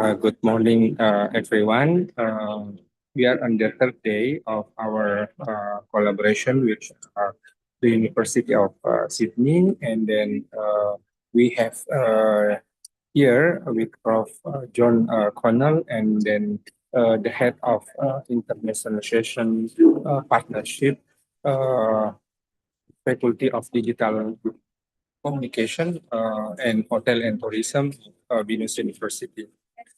Good morning, everyone. We are on the third day of our collaboration with the University of Sydney, and then we have here with Prof. John Connell, and then the head of Internationalization Partnership, uh, Faculty of Digital Communication and Hotel and Tourism, Binus University.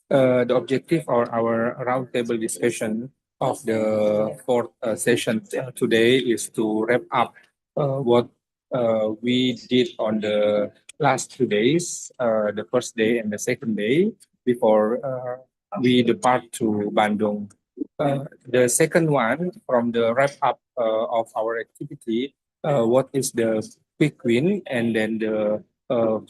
The objective of our roundtable discussion of the fourth session today is to wrap up what we did on the last 2 days, the first day and the second day, before we depart to Bandung. The second one, from the wrap up of our activity, what is the quick win, and then the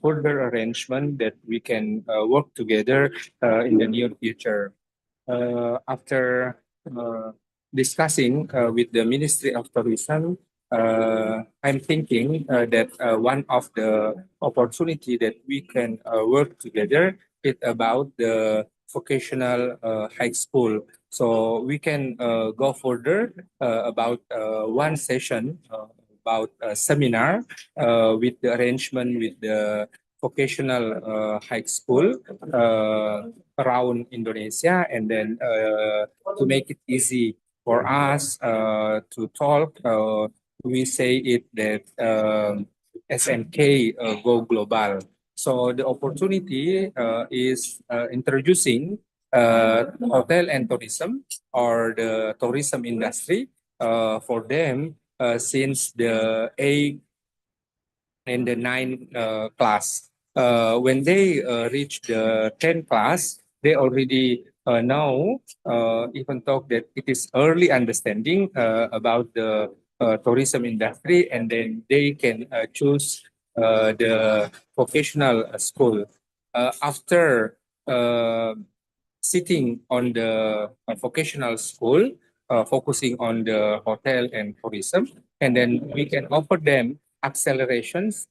further arrangement that we can work together in the near future. After discussing with the Ministry of Tourism, I'm thinking that one of the opportunity that we can work together is about the vocational high school. So we can go further about one session about a seminar with the arrangement with the vocational high school around Indonesia, and then to make it easy for us to talk, we say it that SNK go global. So the opportunity is introducing hotel and tourism, or the tourism industry for them since the 8th and the 9th class. When they reach the 10th class, they already know, even though that it is early understanding about the tourism industry, and then they can choose the vocational school. After sitting on the vocational school, focusing on the hotel and tourism, and then we can offer them accelerations.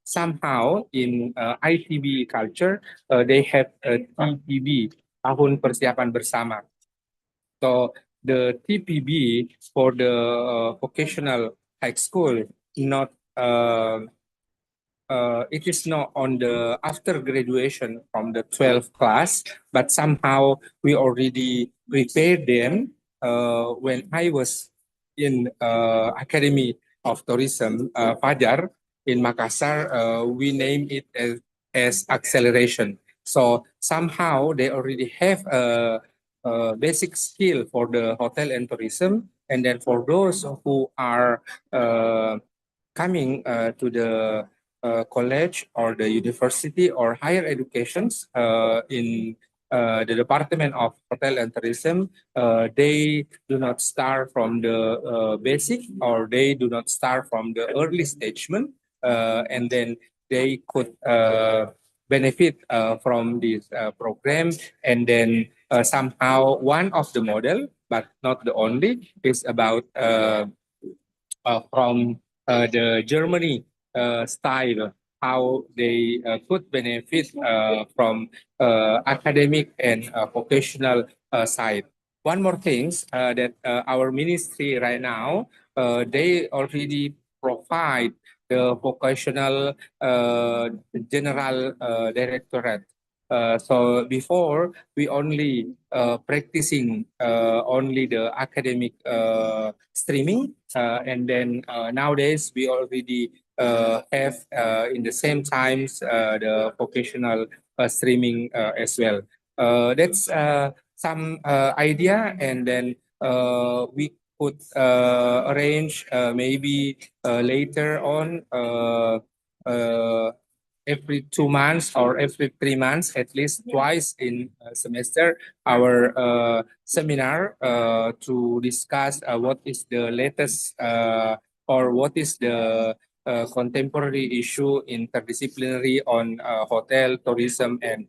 Somehow in ITB culture, they have a TPB, Tahun Persiapan Bersama. So the TPB for the vocational high school, not it is not on the after graduation from the 12th class, but somehow we already prepared them when I was in Academy of Tourism, Fajar, in Makassar. We name it as acceleration. So somehow they already have a basic skill for the hotel and tourism. And then for those who are coming to the college or the university or higher educations in the Department of Hotel and Tourism, they do not start from the basic, or they do not start from the early stagement, and then they could benefit from this program. And then somehow one of the model, but not the only, is about from the Germany style, how they could benefit from academic and vocational side. One more thing that our ministry right now, they already provide the vocational general directorate. So before, we only practicing only the academic streaming, and then nowadays we already have in the same times the vocational streaming as well. That's some idea, and then we could arrange maybe later on every 2 months or every 3 months, at least twice in a semester, our seminar to discuss what is the latest or what is the contemporary issue interdisciplinary on hotel, tourism, and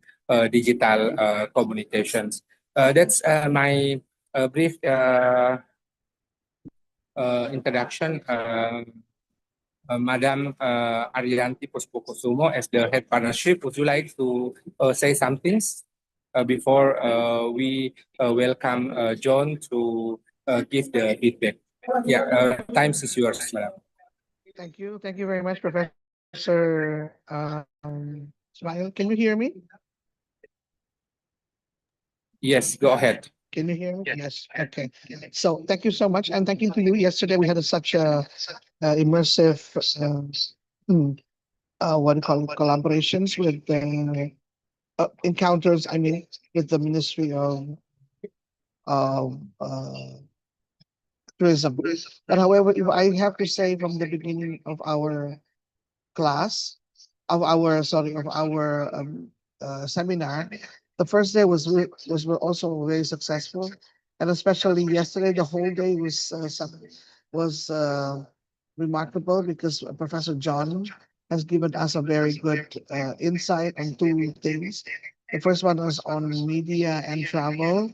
digital communications. That's my brief introduction. Madam Arianti Puspokusumo, as the head partnership, would you like to say some things? before we welcome John to give the feedback. Yeah, time is yours, madam. Thank you. Thank you very much, Professor Ismail. Can you hear me? Yes, go ahead. Can you hear me? Yes. Okay. So thank you so much, and thank you to you. Yesterday we had such a, immersive, mm, what do you call it, collaborations with encounters. I mean, with the Ministry of Tourism. But however, if I have to say from the beginning of our class, of our seminar, the first day was also very successful, and especially yesterday, the whole day was remarkable because Professor John has given us a very good insight on two things. The first one was on media and travel.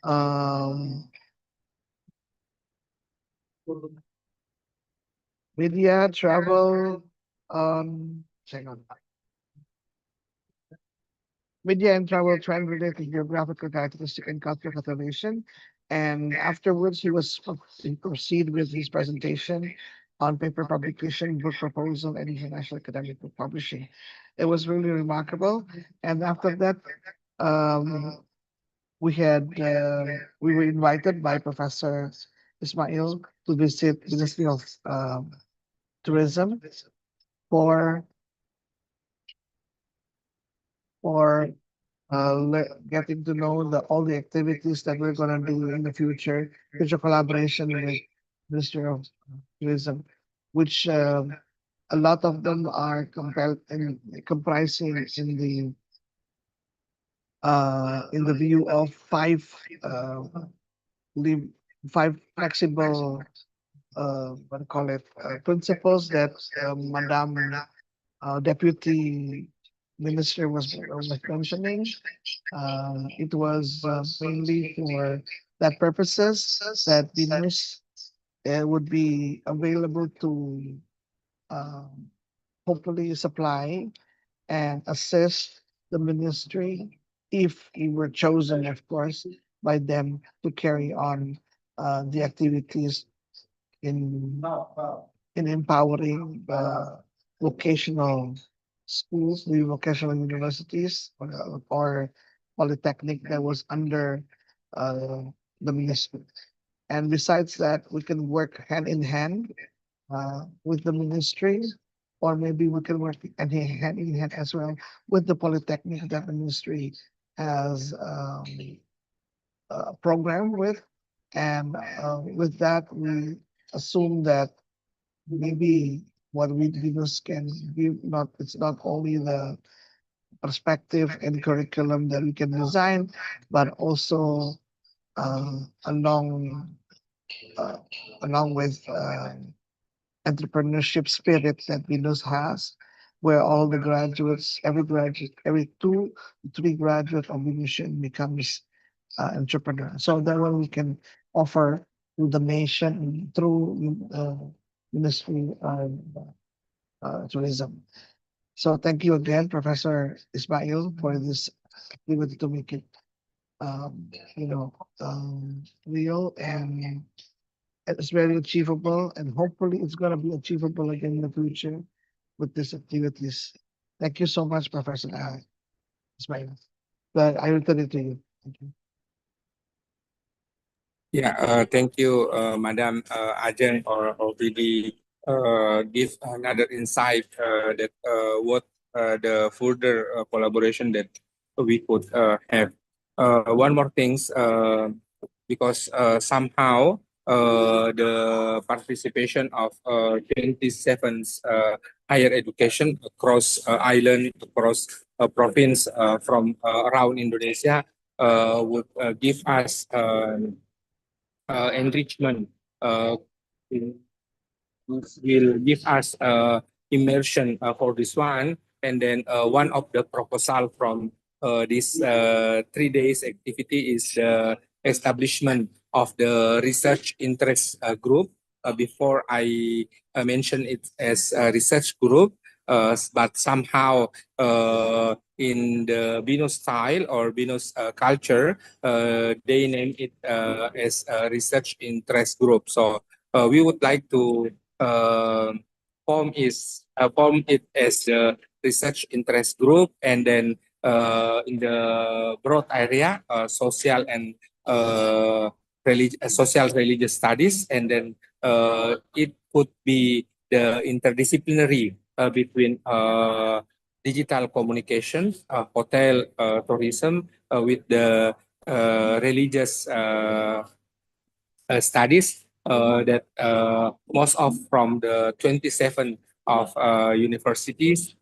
Um, Media, travel, hang on. Media and travel trend related geographical characteristic and cultural conservation. And afterwards, he proceed with his presentation on paper publication, book proposal, and international academic book publishing. It was really remarkable. And after that, um, we were invited by Professor Ismail to visit Ministry of Tourism for for getting to know all the activities that we're going to do in the future collaboration with Ministry of Tourism, which a lot of them are compelled and comprising in the view of live, five flexible what do you call it principles that Madam Deputy Minister was mentioning. It was mainly for that purposes that Binus would be available to um, hopefully supply and assist the ministry if we were chosen, of course, by them to carry on the activities in empowering vocational schools, the vocational universities, or polytechnic that was under uh, the ministry. And besides that, we can work hand in hand with the ministry, or maybe we can work hand in hand as well with the polytechnic that the ministry has a program with. And with that, we assume that maybe what we Venus can give, not it's not only the perspective and curriculum that we can design, but also uh, along uh, along with entrepreneurship spirit that Venus has, where all the graduates, every 2 to 3 graduates of Venusian becomes entrepreneur. So that way we can offer to the nation through Ministry of Tourism. So thank you again, Professor Ismail, for this activity to make it, um, you know, real, and it's very achievable, and hopefully it's going to be achievable again in the future with these activities. Thank you so much, Professor Ismail. But I return it to you. Thank you. Yeah, thank you, Madam Ajan, or already give another insight that what the further collaboration that we could have. One more things, because somehow the participation of 27 higher education across island, across province from around Indonesia would give us enrichment, will give us immersion for this one. And then one of the proposal from this 3 days activity is the establishment of the research interest group. Before I mention it as a research group, but somehow in the Binus style or Binus culture, they name it as a research interest group. So we would like to form it as a research interest group, and then in the broad area, social and social religious studies, and then it could be the interdisciplinary between digital communication, hotel tourism with the religious studies that most of from the 27 of universities,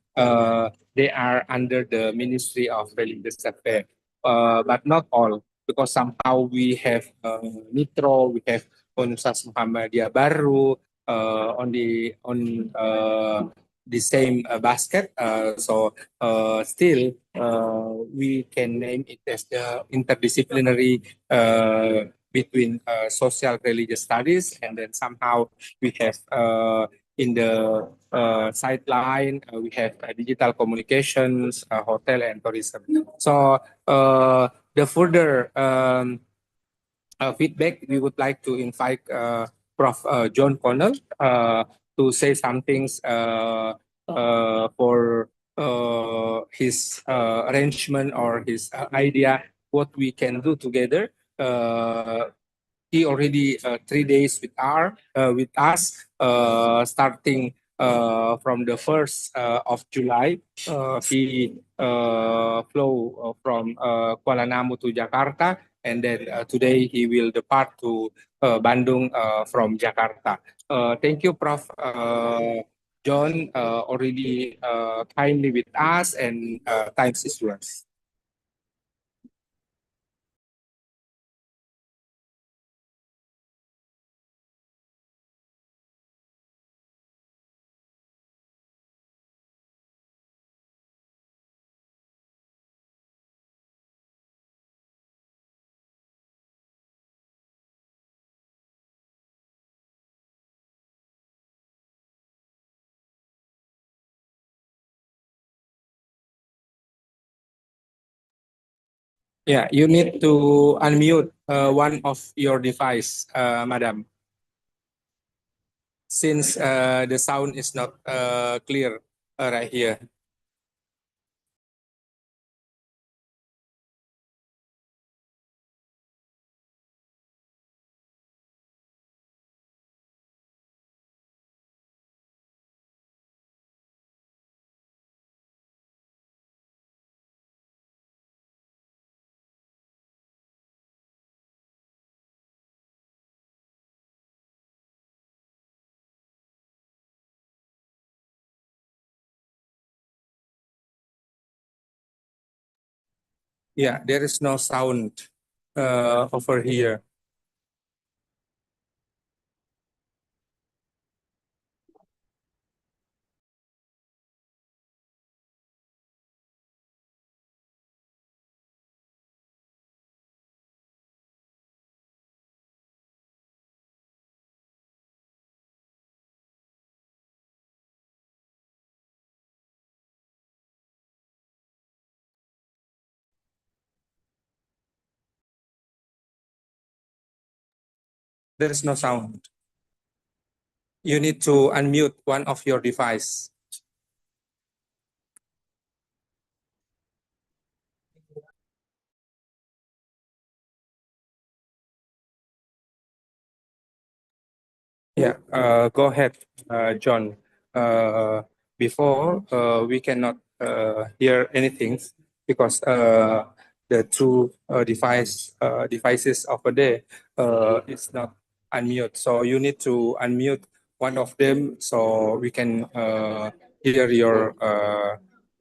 they are under the Ministry of Religious Affairs, but not all, because somehow we have Nitro, we have Universitas Muhammadiyah Baru on the same basket. Still, we can name it as the interdisciplinary between social religious studies, and then somehow we have in the sideline we have digital communications, hotel and tourism. So the further feedback, we would like to invite Prof. John Connell to say some things for his arrangement or his idea, what we can do together. He already 3 days with us, starting from the 1st of July. He flew from Kuala Namu to Jakarta, and then today he will depart to Bandung from Jakarta. Thank you, Prof. John, already kindly with us, and thanks is yours. Yeah, you need to unmute one of your device, madam, since the sound is not clear right here. Yeah, there is no sound over here. There is no sound. You need to unmute one of your device. Yeah, go ahead, John. Uh, Before, we cannot hear anything because the two devices over there is not unmute. So you need to unmute one of them so we can hear your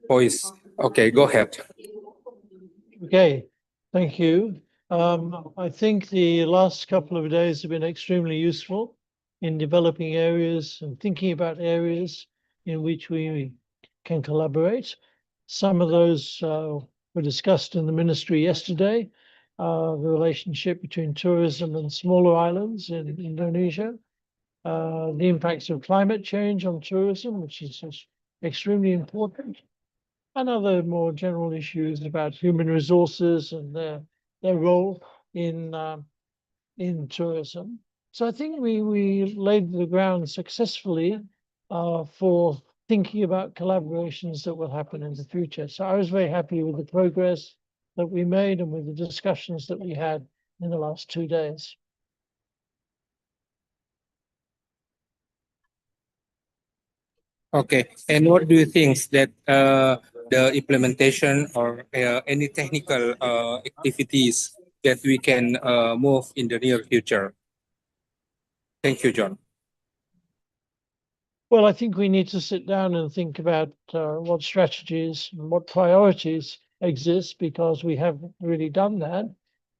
voice. Okay, go ahead. Okay, thank you. I think the last couple of days have been extremely useful in developing areas and thinking about areas in which we can collaborate. Some of those were discussed in the ministry yesterday, the relationship between tourism and smaller islands in Indonesia, the impacts of climate change on tourism, which is extremely important. and other more general issues about human resources and their role in tourism. So I think we laid the ground successfully for thinking about collaborations that will happen in the future. So I was very happy with the progress that we made and with the discussions that we had in the last 2 days. Okay, and what do you think that the implementation or any technical activities that we can move in the near future? Thank you, John. Well, I think we need to sit down and think about what strategies and what priorities exist, because we haven't really done that.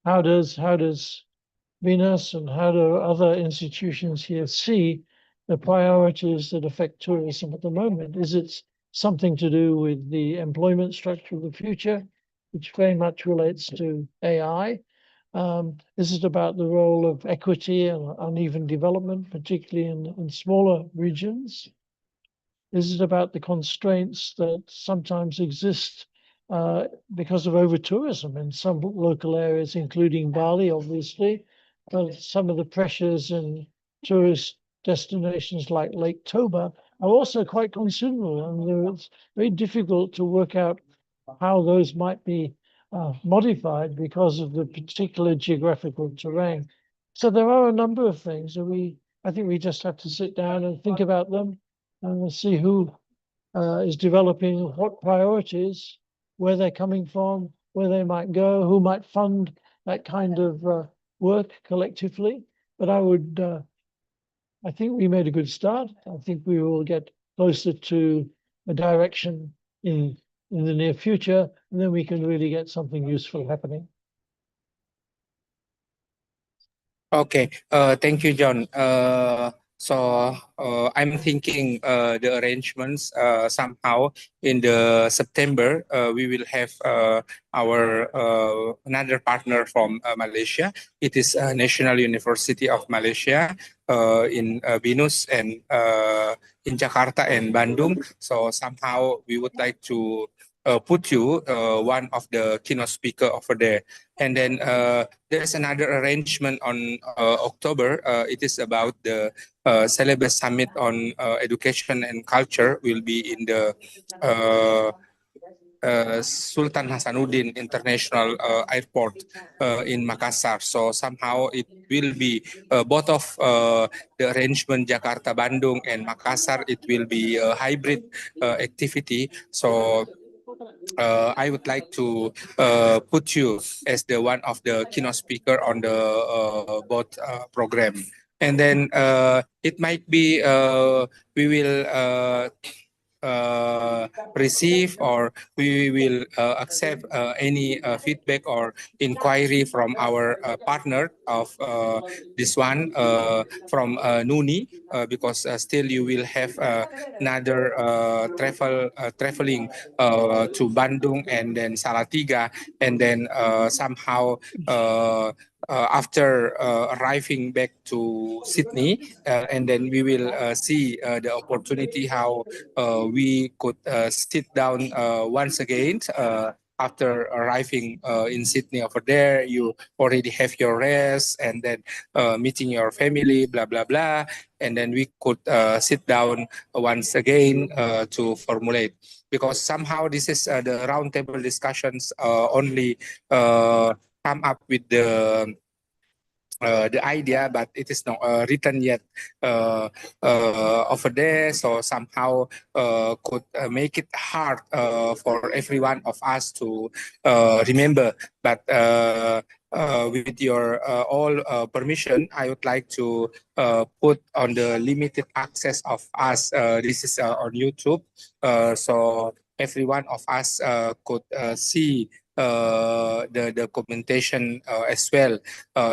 How does Binus and how do other institutions here see the priorities that affect tourism at the moment? Is it something to do with the employment structure of the future, which very much relates to AI? Is it about the role of equity and uneven development, particularly in smaller regions? Is it about the constraints that sometimes exist because of over-tourism in some local areas, including Bali, obviously, but some of the pressures in tourist destinations like Lake Toba are also quite considerable, and it's very difficult to work out how those might be modified because of the particular geographical terrain. So there are a number of things that I think we just have to sit down and think about them, and we'll see who is developing what priorities, where they're coming from, where they might go, who might fund that kind of work collectively. But I think we made a good start. I think we will get closer to a direction in the near future, and then we can really get something useful happening. Okay, thank you, John. I'm thinking the arrangements somehow in the September we will have our another partner from Malaysia. It is National University of Malaysia in Binus and in Jakarta and Bandung. So somehow we would like to put you one of the keynote speaker over there. And then there's another arrangement on October. It is about the Celebes Summit on Education and Culture will be in the Sultan Hasanuddin International Airport in Makassar. So somehow it will be both of the arrangement Jakarta, Bandung, and Makassar. It will be a hybrid activity. So I would like to put you as the one of the keynote speaker on the both program. And then it might be we will receive or we will accept any feedback or inquiry from our partner of this one from NUNI because still you will have another traveling to Bandung and then Salatiga and then somehow after arriving back to Sydney, and then we will see the opportunity how we could sit down once again after arriving in Sydney over there. You already have your rest and then meeting your family, blah, blah, blah. And then we could sit down once again to formulate. Because somehow this is the roundtable discussions only come up with the idea, but it is not written yet over there. So somehow could make it hard for every one of us to remember. But with your all permission, I would like to put on the limited access of us. This is on YouTube. So every one of us could see the documentation as well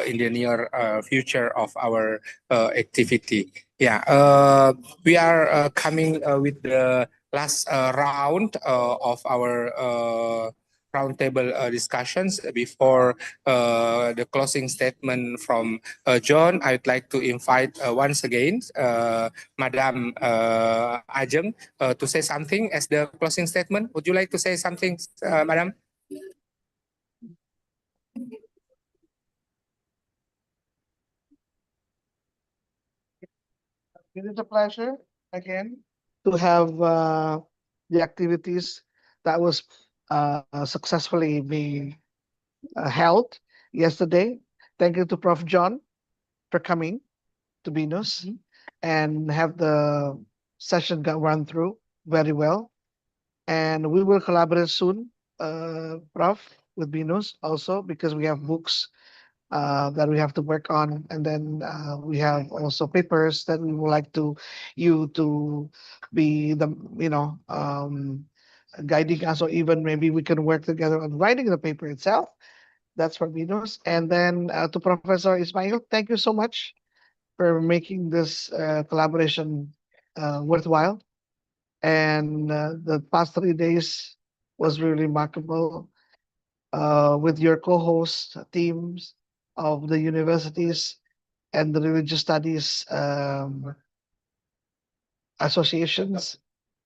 in the near future of our activity. Yeah, we are coming with the last round of our roundtable discussions. Before the closing statement from John, I'd like to invite once again Madam Ajeng to say something as the closing statement. Would you like to say something, Madam? It is a pleasure again to have the activities that was successfully being held yesterday. Thank you to Prof. John for coming to Binus and have the session got run through very well. And we will collaborate soon, Prof, with Binus also because we have books that we have to work on, and then we have also papers that we would like to you to be the guiding us, or even maybe we can work together on writing the paper itself. That's for Binus. And then to Professor Ismail, thank you so much for making this collaboration worthwhile. And the past 3 days was really remarkable with your co-host teams of the universities and the religious studies associations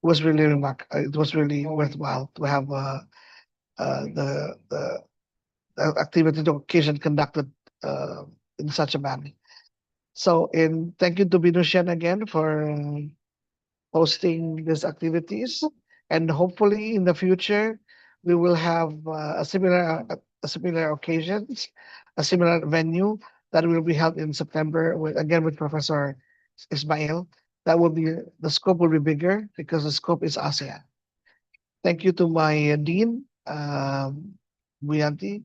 was really it was really worthwhile to have the activity, the occasion conducted in such a manner. So, in thank you to Binusyan again for hosting these activities, and hopefully in the future we will have a similar occasions, a similar venue that will be held in September with again with Professor Ismail. That will be the scope will be bigger because the scope is ASEAN. Thank you to my dean, Buyanti,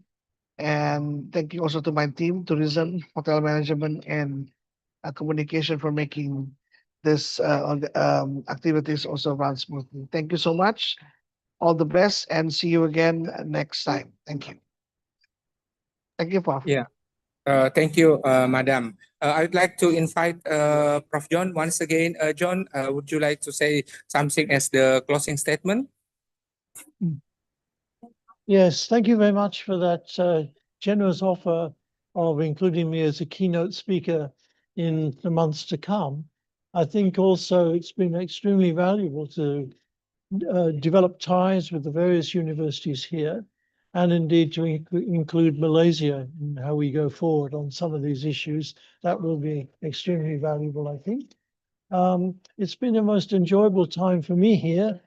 and thank you also to my team, tourism, hotel management, and communication for making this activities also run smoothly. Thank you so much. All the best and see you again next time. Thank you. Thank you, Prof. Yeah. Thank you, Madam. I'd like to invite Prof. John once again. John, would you like to say something as the closing statement? Yes, thank you very much for that generous offer of including me as a keynote speaker in the months to come. I think also it's been extremely valuable to develop ties with the various universities here, and indeed to include Malaysia in how we go forward on some of these issues. That will be extremely valuable, I think. It's been a most enjoyable time for me here,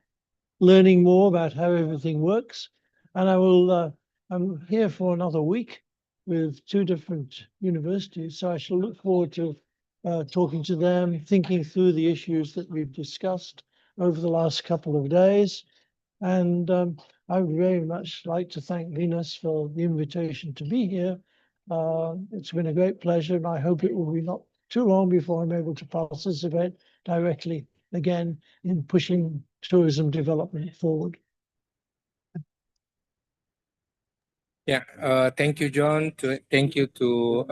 learning more about how everything works. And I'm here for another week with 2 different universities. So I shall look forward to talking to them, thinking through the issues that we've discussed over the last couple of days. And I would very much like to thank Venus for the invitation to be here. It's been a great pleasure, and I hope it will be not too long before I'm able to participate directly again in pushing tourism development forward. Yeah, thank you, John. Thank you to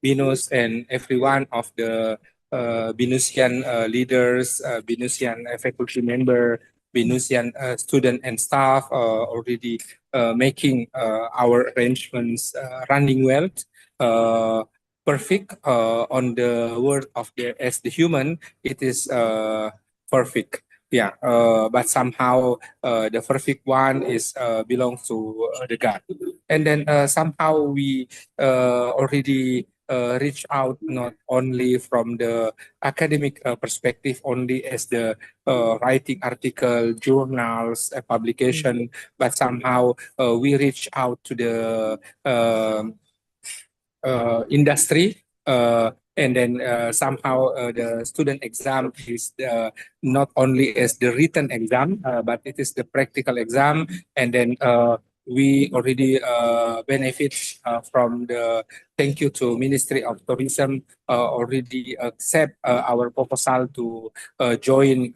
Binus and everyone of the Binusian leaders, Binusian faculty member, Binusian student and staff already making our arrangements running well, perfect. On the word of the human, it is perfect. Yeah, but somehow the perfect one is belongs to the God, and then somehow we already reach out not only from the academic perspective, only as the writing article, journals, publication, but somehow we reach out to the industry. And then somehow the student exam is not only as the written exam, but it is the practical exam. And then we already benefit from the thank you to Ministry of Tourism already accept our proposal to join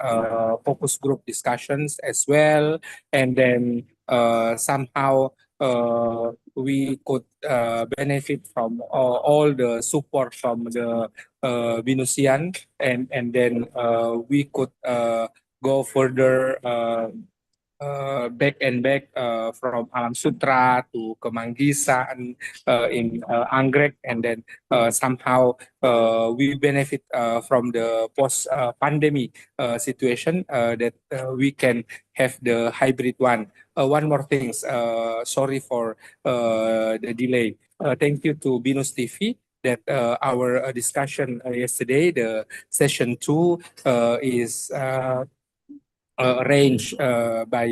focus group discussions as well. And then somehow we could benefit from all the support from the Binusian, and then we could go further back and back from Alam Sutra to Kemanggisan in Anggrek, and then somehow we benefit from the post pandemic situation that we can have the hybrid one. One more things, sorry for the delay. Thank you to Binus TV that our discussion yesterday, the session 2 is arranged by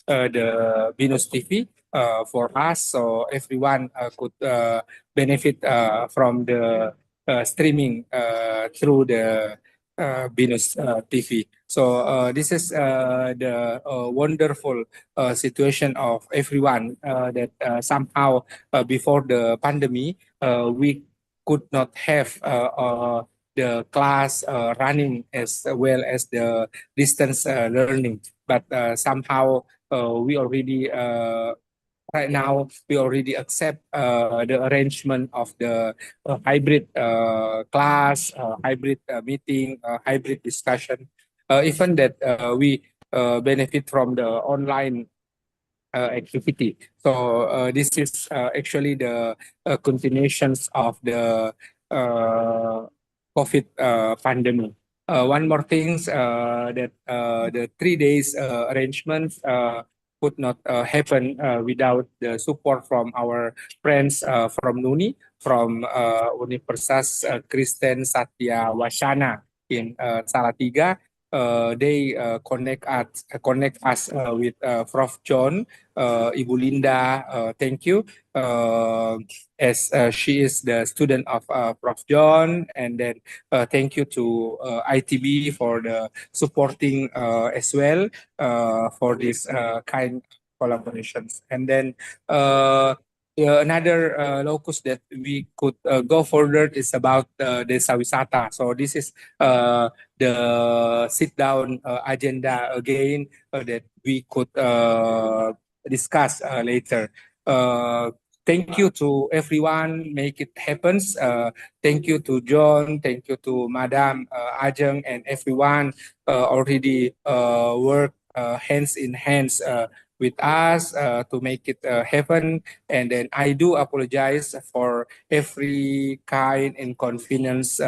the Binus TV for us, so everyone could benefit from the streaming through the Binus TV. So this is the wonderful situation of everyone that somehow before the pandemic we could not have the class running as well as the distance learning. But somehow we already right now we already accept the arrangement of the hybrid class, hybrid meeting, hybrid discussion. Even that we benefit from the online activity. So this is actually the continuations of the COVID pandemic. One more things that the 3 days arrangements could not happen without the support from our friends from NUNI, from Universitas Kristen Satya Wacana in Salatiga. They connect us with Prof. John, Ibu Linda. Thank you. As she is the student of Prof. John, and then thank you to ITB for the supporting as well for this kind collaborations. And then another locus that we could go further is about Desa Wisata. So this is the sit down agenda again that we could discuss later. Thank you to everyone, make it happens. Thank you to John, thank you to Madam Ajeng and everyone already work hands in hands with us to make it happen. And then I do apologize for every kind inconvenience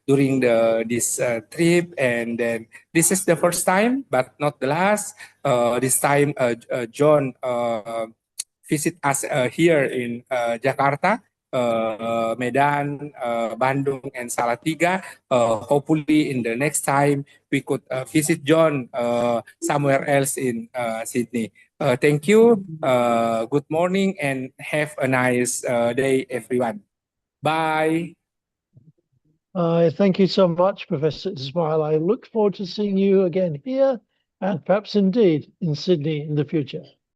during this trip. And then this is the first time, but not the last. This time, John visit us here in Jakarta, Medan, Bandung, and Salatiga. Hopefully, in the next time, we could visit John somewhere else in Sydney. Thank you. Good morning and have a nice day, everyone. Bye. Thank you so much, Professor Ismail. I look forward to seeing you again here and perhaps indeed in Sydney in the future.